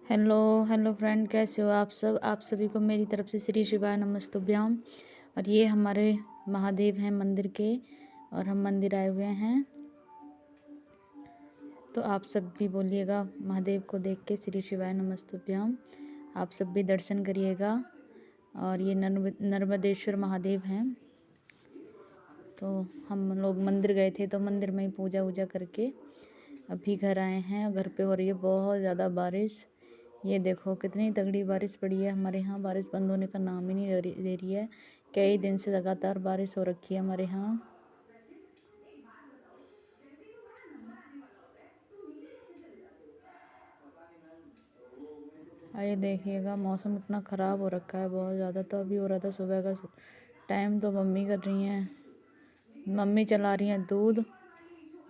Hello hello friend, कैसे हो आप सब। आप सभी को मेरी तरफ से श्री शिवाय नमस्तुभ्याम। और ये हमारे महादेव हैं मंदिर के, और हम मंदिर आए हुए हैं। तो आप सब भी बोलिएगा महादेव को देख के श्री शिवाय नमस्तुभ्याम। आप सब भी दर्शन करिएगा। और ये नर्मदेश्वर महादेव हैं। तो हम लोग मंदिर गए थे, तो मंदिर में ही पूजा वूजा करके अभी घर आए हैं। घर पे हो रही है बहुत ज़्यादा बारिश। ये देखो कितनी तगड़ी बारिश पड़ी है हमारे यहाँ। बारिश बंद होने का नाम ही नहीं ले रही है। कई दिन से लगातार बारिश हो रखी है हमारे यहाँ। ये देखिएगा मौसम इतना ख़राब हो रखा है बहुत ज़्यादा। तो अभी हो रहा था सुबह का टाइम, तो मम्मी कर रही हैं, मम्मी चला रही हैं दूध,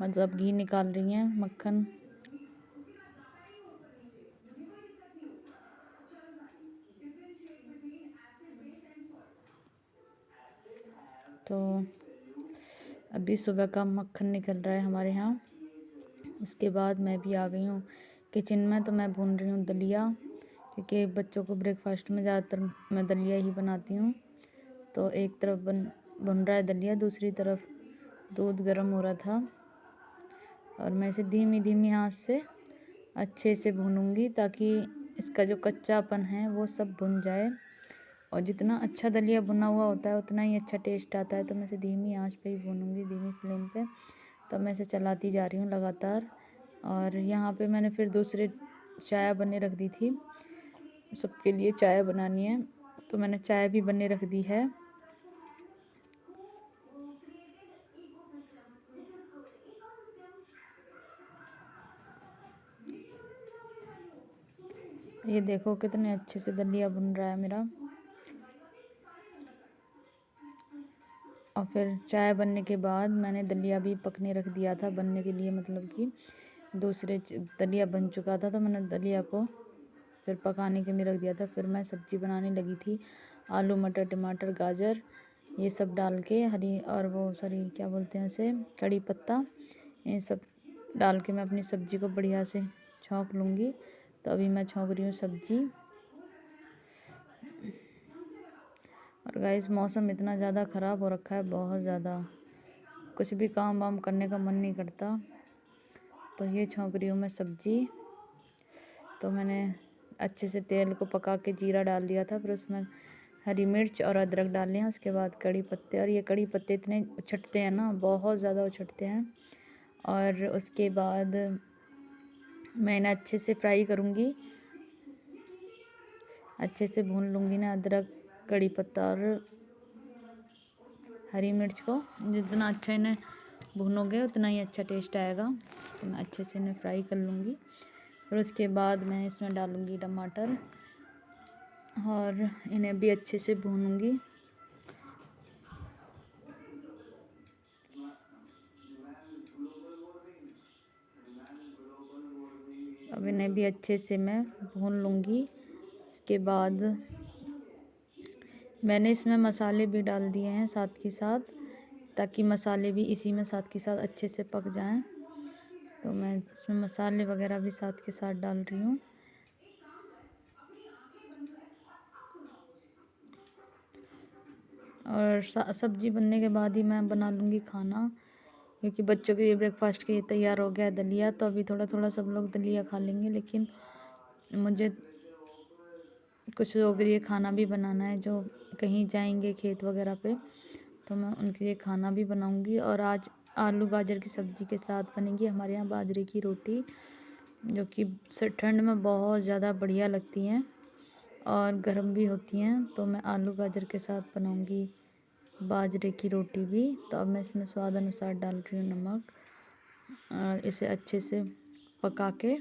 मतलब घी निकाल रही हैं, मक्खन। तो अभी सुबह का मक्खन निकल रहा है हमारे यहाँ। उसके बाद मैं भी आ गई हूँ किचन में। तो मैं भून रही हूँ दलिया, क्योंकि बच्चों को ब्रेकफास्ट में ज़्यादातर मैं दलिया ही बनाती हूँ। तो एक तरफ बन रहा है दलिया, दूसरी तरफ दूध गर्म हो रहा था। और मैं इसे धीमी धीमी आंच से अच्छे से भूनूंगी, ताकि इसका जो कच्चापन है वो सब भुन जाए। और जितना अच्छा दलिया भुना हुआ होता है उतना ही अच्छा टेस्ट आता है। तो मैं इसे धीमी आंच पे ही भूनूंगी, धीमी फ्लेम पे। तो मैं इसे चलाती जा रही हूँ लगातार। और यहाँ पे मैंने फिर दूसरे चाय बने रख दी थी, सबके लिए चाय बनानी है। तो मैंने चाय भी बने रख दी है। ये देखो कितने अच्छे से दलिया बन रहा है मेरा। और फिर चाय बनने के बाद मैंने दलिया भी पकने रख दिया था बनने के लिए, मतलब कि दूसरे दलिया बन चुका था, तो मैंने दलिया को फिर पकाने के लिए रख दिया था। फिर मैं सब्ज़ी बनाने लगी थी, आलू मटर टमाटर गाजर ये सब डाल के, हरी और वो सॉरी क्या बोलते हैं उसे, कड़ी पत्ता, ये सब डाल के मैं अपनी सब्ज़ी को बढ़िया से छौंक लूँगी। तो अभी मैं छौंक रही हूँ सब्ज़ी। और गाइस मौसम इतना ज़्यादा ख़राब हो रखा है बहुत ज़्यादा, कुछ भी काम वाम करने का मन नहीं करता। तो ये छौंक रही हूँ मैं सब्ज़ी। तो मैंने अच्छे से तेल को पका के जीरा डाल दिया था, फिर उसमें हरी मिर्च और अदरक डाल लिया। उसके बाद कड़ी पत्ते, और ये कड़ी पत्ते इतने उछटते हैं ना, बहुत ज़्यादा उछटते हैं। और उसके बाद मैं इन्हें अच्छे से फ्राई करूँगी, अच्छे से भून लूँगी ना अदरक कड़ी पत्ता और हरी मिर्च को। जितना अच्छा इन्हें भूनोगे उतना ही अच्छा टेस्ट आएगा। तो मैं अच्छे से इन्हें फ्राई कर लूँगी। फिर उसके बाद मैं इसमें डालूँगी टमाटर, और इन्हें भी अच्छे से भूनूँगी। अब इन्हें भी अच्छे से मैं भून लूँगी। इसके बाद मैंने इसमें मसाले भी डाल दिए हैं साथ के साथ, ताकि मसाले भी इसी में साथ के साथ अच्छे से पक जाएं। तो मैं इसमें मसाले वगैरह भी साथ के साथ डाल रही हूँ। और सब्जी बनने के बाद ही मैं बना लूँगी खाना, क्योंकि बच्चों के लिए ब्रेकफास्ट के लिए तैयार हो गया दलिया। तो अभी थोड़ा थोड़ा सब लोग दलिया खा लेंगे, लेकिन मुझे कुछ लोगों के लिए खाना भी बनाना है जो कहीं जाएंगे खेत वगैरह पे। तो मैं उनके लिए खाना भी बनाऊंगी। और आज आलू गाजर की सब्ज़ी के साथ बनेगी हमारे यहाँ बाजरे की रोटी, जो कि ठंड में बहुत ज़्यादा बढ़िया लगती हैं और गर्म भी होती हैं। तो मैं आलू गाजर के साथ बनाऊंगी बाजरे की रोटी भी। तो अब मैं इसमें स्वाद अनुसार डाल रही हूँ नमक, और इसे अच्छे से पका के,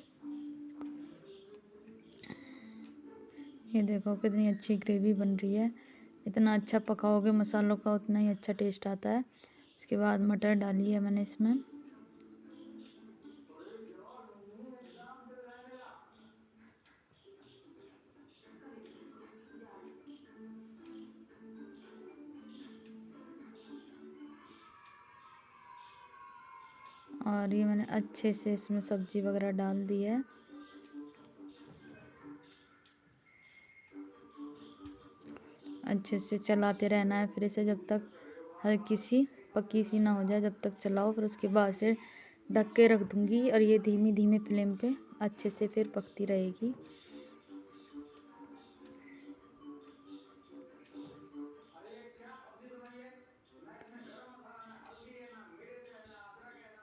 ये देखो कितनी अच्छी ग्रेवी बन रही है। जितना अच्छा पकाओगे मसालों का उतना ही अच्छा टेस्ट आता है। इसके बाद मटर डाली है मैंने इसमें। और ये मैंने अच्छे से इसमें सब्जी वगैरह डाल दी है। अच्छे से चलाते रहना है। फिर इसे जब तक हल्की सी पक्की सी ना हो जाए जब तक चलाओ। फिर उसके बाद से ढक के रख दूँगी और ये धीमी धीमी फ्लेम पे अच्छे से फिर पकती रहेगी।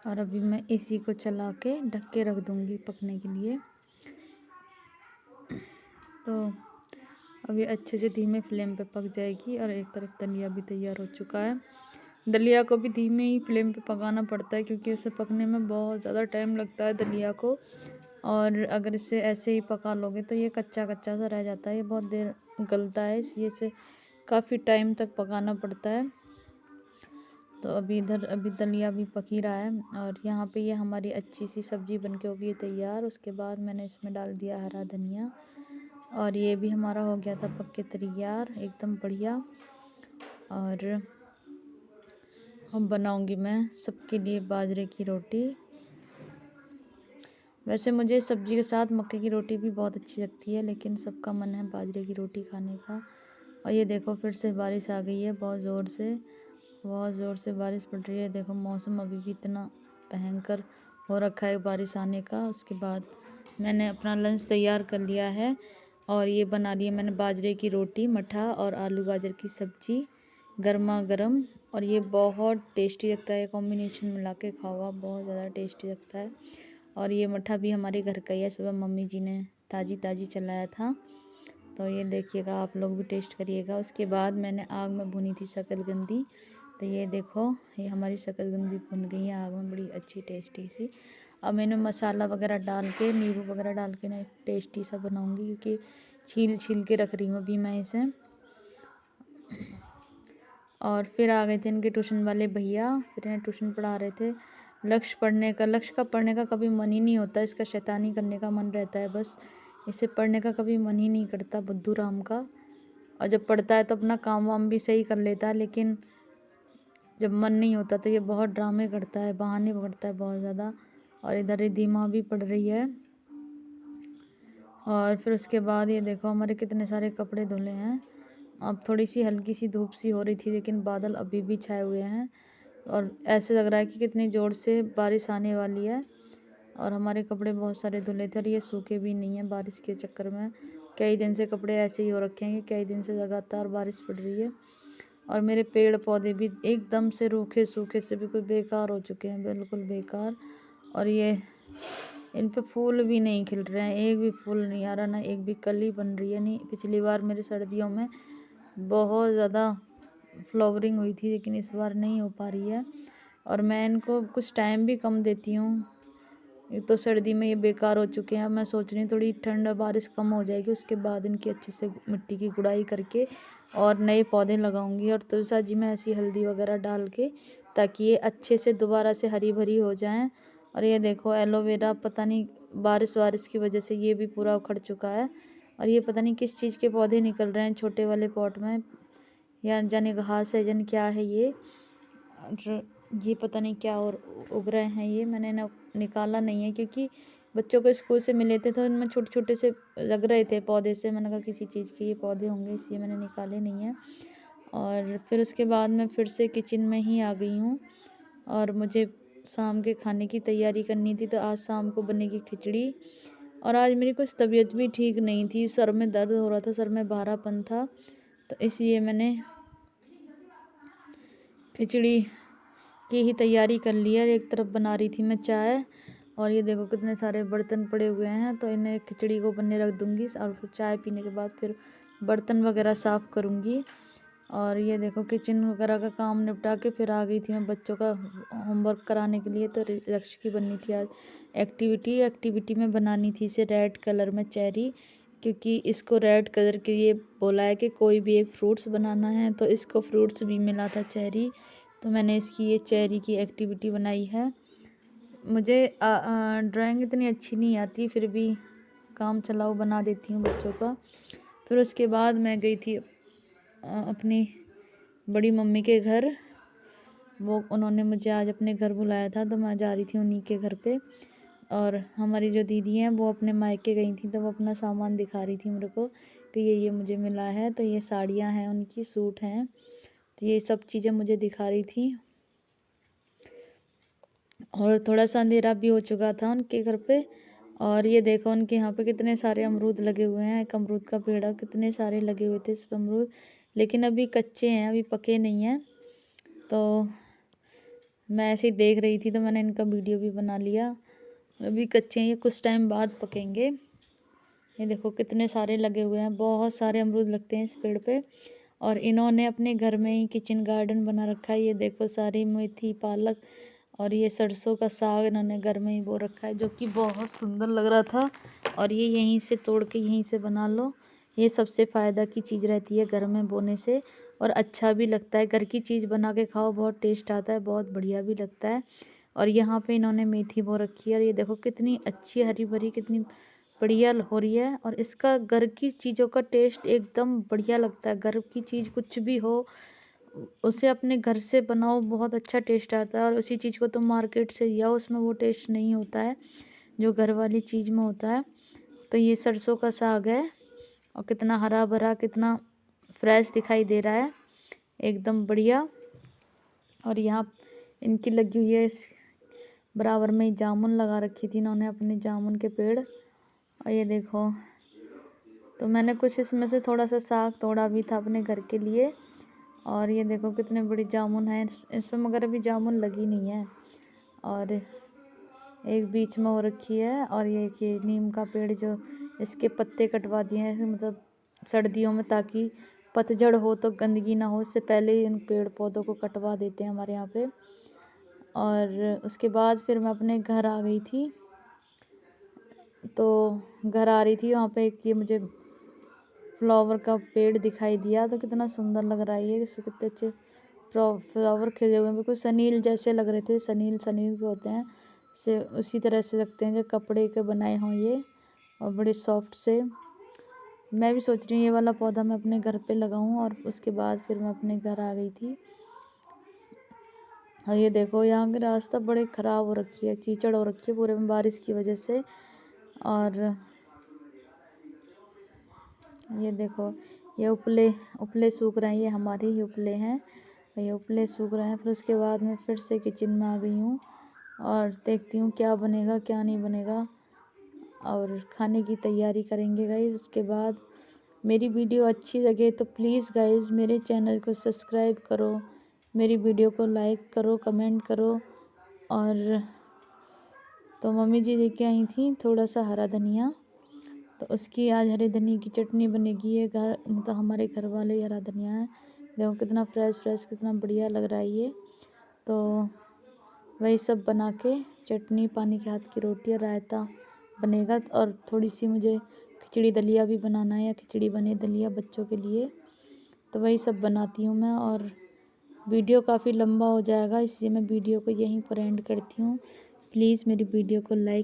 और अभी मैं इसी को चला के ढक के रख दूँगी पकने के लिए। तो अभी अच्छे से धीमे फ्लेम पे पक जाएगी। और एक तरफ दलिया भी तैयार हो चुका है। दलिया को भी धीमे ही फ्लेम पे पकाना पड़ता है क्योंकि उसे पकने में बहुत ज़्यादा टाइम लगता है दलिया को। और अगर इसे ऐसे ही पका लोगे तो ये कच्चा कच्चा सा रह जाता है, ये बहुत देर गलता है, इसलिए इसे काफ़ी टाइम तक पकाना पड़ता है। तो अभी दलिया भी पक ही रहा है। और यहाँ पे ये हमारी अच्छी सी सब्ज़ी बन के हो गई तैयार। उसके बाद मैंने इसमें डाल दिया हरा धनिया और ये भी हमारा हो गया था पक के तैयार एकदम बढ़िया। और अब बनाऊंगी मैं सबके लिए बाजरे की रोटी। वैसे मुझे सब्जी के साथ मक्के की रोटी भी बहुत अच्छी लगती है, लेकिन सबका मन है बाजरे की रोटी खाने का। और ये देखो फिर से बारिश आ गई है, बहुत ज़ोर से बारिश पड़ रही है। देखो मौसम अभी भी इतना भयंकर हो रखा है बारिश आने का। उसके बाद मैंने अपना लंच तैयार कर लिया है और ये बना लिया मैंने बाजरे की रोटी, मठा और आलू गाजर की सब्जी गर्मा गर्म। और ये बहुत टेस्टी लगता है, कॉम्बिनेशन मिला के खाओ आप, बहुत ज़्यादा टेस्टी लगता है। और ये मठा भी हमारे घर का ही है, सुबह मम्मी जी ने ताज़ी ताज़ी चलाया था। तो ये देखिएगा, आप लोग भी टेस्ट करिएगा। उसके बाद मैंने आग में भुनी थी शकरकंदी। तो ये देखो ये हमारी शकरकंदी भुन गई है आग में, बड़ी अच्छी टेस्टी सी। अब मैंने मसाला वगैरह डाल के, नींबू वगैरह डाल के ना एक टेस्टी सा बनाऊंगी, क्योंकि छील छील के रख रही हूँ अभी मैं इसे। और फिर आ गए थे इनके ट्यूशन वाले भैया, फिर इन्हें ट्यूशन पढ़ा रहे थे। लक्ष्य का पढ़ने का कभी मन ही नहीं होता, इसका शैतानी करने का मन रहता है बस। इसे पढ़ने का कभी मन ही नहीं करता बुद्धू राम का। और जब पढ़ता है तो अपना काम वाम भी सही कर लेता है, लेकिन जब मन नहीं होता तो ये बहुत ड्रामे करता है, बहाने पकड़ता है बहुत ज़्यादा। और इधर ही धीमा भी पड़ रही है। और फिर उसके बाद ये देखो हमारे कितने सारे कपड़े धुले हैं। अब थोड़ी सी हल्की सी धूप सी हो रही थी, लेकिन बादल अभी भी छाए हुए हैं और ऐसे लग रहा है कि कितनी ज़ोर से बारिश आने वाली है। और हमारे कपड़े बहुत सारे धुले थे और ये सूखे भी नहीं हैं बारिश के चक्कर में। कई दिन से कपड़े ऐसे ही हो रखे हैं कि कई दिन से लगातार बारिश पड़ रही है। और मेरे पेड़ पौधे भी एकदम से रूखे सूखे से बिल्कुल बेकार हो चुके हैं, बिल्कुल बेकार। और ये इन पे फूल भी नहीं खिल रहे हैं, एक भी फूल नहीं आ रहा, ना एक भी कली बन रही है। नहीं, पिछली बार मेरे सर्दियों में बहुत ज़्यादा फ्लावरिंग हुई थी, लेकिन इस बार नहीं हो पा रही है। और मैं इनको कुछ टाइम भी कम देती हूँ। एक तो सर्दी में ये बेकार हो चुके हैं। अब मैं सोच रही हूँ थोड़ी ठंड बारिश कम हो जाएगी, उसके बाद इनकी अच्छे से मिट्टी की गुड़ाई करके और नए पौधे लगाऊंगी। और तुलसा जी में ऐसी हल्दी वगैरह डाल के, ताकि ये अच्छे से दोबारा से हरी भरी हो जाएं। और ये देखो एलोवेरा, पता नहीं बारिश की वजह से ये भी पूरा उखड़ चुका है। और ये पता नहीं किस चीज़ के पौधे निकल रहे हैं छोटे वाले पॉट में, या जाने घास है जन क्या है ये। और ये पता नहीं क्या और उग रहे हैं, ये मैंने निकाला नहीं है, क्योंकि बच्चों को स्कूल से मिले थे तो इनमें छोटे छोटे से लग रहे थे पौधे से। मैंने कहा किसी चीज़ के ये पौधे होंगे, इसलिए मैंने निकाले नहीं है। और फिर उसके बाद मैं फिर से किचन में ही आ गई हूँ और मुझे शाम के खाने की तैयारी करनी थी। तो आज शाम को बनेगी खिचड़ी। और आज मेरी कुछ तबीयत भी ठीक नहीं थी, सर में दर्द हो रहा था, सर में भारापन था, तो इसलिए मैंने खिचड़ी की ही तैयारी कर ली है। एक तरफ बना रही थी मैं चाय। और ये देखो कितने सारे बर्तन पड़े हुए हैं, तो इन्हें खिचड़ी को बनने रख दूंगी और फिर चाय पीने के बाद फिर बर्तन वगैरह साफ़ करूंगी। और ये देखो किचन वगैरह का काम निपटा के फिर आ गई थी मैं बच्चों का होमवर्क कराने के लिए। तो लक्ष्य की बननी थी आज एक्टिविटी में बनानी थी इसे रेड कलर में चेरी, क्योंकि इसको रेड कलर के लिए बोला है कि कोई भी एक फ्रूट्स बनाना है, तो इसको फ्रूट्स भी मिला था चेरी। तो मैंने इसकी ये चेरी की एक्टिविटी बनाई है। मुझे ड्राइंग इतनी अच्छी नहीं आती, फिर भी काम चलाओ बना देती हूँ बच्चों का। फिर उसके बाद मैं गई थी अपनी बड़ी मम्मी के घर। उन्होंने मुझे आज अपने घर बुलाया था, तो मैं जा रही थी उन्हीं के घर पे। और हमारी जो दीदी हैं वो अपने मायके गई थी, तो वो अपना सामान दिखा रही थी मेरे को कि ये मुझे मिला है। तो ये साड़ियाँ हैं उनकी, सूट हैं, तो ये सब चीज़ें मुझे दिखा रही थी। और थोड़ा सा अंधेरा भी हो चुका था उनके घर पे। और ये देखो उनके यहाँ पे कितने सारे अमरूद लगे हुए हैं। एक अमरूद का पेड़ है, कितने सारे लगे हुए थे इस पे अमरूद, लेकिन अभी कच्चे हैं, अभी पके नहीं हैं। तो मैं ऐसे ही देख रही थी, तो मैंने इनका वीडियो भी बना लिया। अभी कच्चे हैं, ये कुछ टाइम बाद पकेंगे। ये देखो कितने सारे लगे हुए हैं, बहुत सारे अमरूद लगते हैं इस पेड़ पे। और इन्होंने अपने घर में ही किचन गार्डन बना रखा है। ये देखो सारी मेथी, पालक और ये सरसों का साग इन्होंने घर में ही बो रखा है, जो कि बहुत सुंदर लग रहा था। और ये यहीं से तोड़ के यहीं से बना लो। ये सबसे फ़ायदा की चीज़ रहती है घर में बोने से, और अच्छा भी लगता है। घर की चीज़ बना के खाओ, बहुत टेस्ट आता है, बहुत बढ़िया भी लगता है। और यहाँ पे इन्होंने मेथी बो रखी है, और ये देखो कितनी अच्छी हरी भरी, कितनी बढ़िया हो रही है। और इसका घर की चीज़ों का टेस्ट एकदम बढ़िया लगता है। घर की चीज़ कुछ भी हो, उसे अपने घर से बनाओ, बहुत अच्छा टेस्ट आता है। और उसी चीज़ को तुम मार्केट से लियाओ, उसमें वो टेस्ट नहीं होता है जो घर वाली चीज़ में होता है। तो ये सरसों का साग है, और कितना हरा भरा, कितना फ्रेश दिखाई दे रहा है, एकदम बढ़िया। और यहाँ इनकी लगी हुई है, इस बराबर में ही जामुन लगा रखी थी इन्होंने, अपने जामुन के पेड़। और ये देखो, तो मैंने कुछ इसमें से थोड़ा सा साग तोड़ा भी था अपने घर के लिए। और ये देखो कितने बड़ी जामुन है इसमें, मगर अभी जामुन लगी नहीं है। और एक बीच में हो रखी है। और ये नीम का पेड़, जो इसके पत्ते कटवा दिए हैं, मतलब सर्दियों में, ताकि पतझड़ हो तो गंदगी ना हो, इससे पहले ही इन पेड़ पौधों को कटवा देते हैं हमारे यहाँ पे। और उसके बाद फिर मैं अपने घर आ गई थी। तो घर आ रही थी, वहाँ पे एक ये मुझे फ्लावर का पेड़ दिखाई दिया, तो कितना सुंदर लग रहा है ये, इसमें कितने अच्छे फ्लावर खिले हुए हैं, बिल्कुल सनील जैसे लग रहे थे। सनील के होते हैं से, उसी तरह से लगते हैं, जो कपड़े के बनाए हों ये, और बड़े सॉफ्ट से। मैं भी सोच रही हूँ ये वाला पौधा मैं अपने घर पे लगाऊं। और उसके बाद फिर मैं अपने घर आ गई थी। और ये देखो यहाँ की रास्ता बड़े ख़राब हो रखी है, कीचड़ हो रखी है पूरे में बारिश की वजह से। और ये देखो, ये उपले सूख रहे हैं, ये हमारे ही उपले हैं, ये उपले सूख रहे हैं। फिर उसके बाद मैं फिर से किचन में आ गई हूँ, और देखती हूँ क्या बनेगा क्या नहीं बनेगा, और खाने की तैयारी करेंगे गाइस। उसके बाद मेरी वीडियो अच्छी लगे तो प्लीज़ गाइस मेरे चैनल को सब्सक्राइब करो, मेरी वीडियो को लाइक करो, कमेंट करो। और तो मम्मी जी लेके आई थी थोड़ा सा हरा धनिया, तो उसकी आज हरे धनिया की चटनी बनेगी। ये घर, मतलब हमारे घर वाले हरा धनिया है, देखो कितना फ्रेश कितना बढ़िया लग रहा है ये। तो वही सब बना के, चटनी, पानी के हाथ की रोटी और रायता बनेगा। और थोड़ी सी मुझे खिचड़ी दलिया भी बनाना है, या खिचड़ी बने दलिया बच्चों के लिए, तो वही सब बनाती हूँ मैं। और वीडियो काफ़ी लंबा हो जाएगा, इसलिए मैं वीडियो को यहीं पर एंड करती हूँ। प्लीज़ मेरी वीडियो को लाइक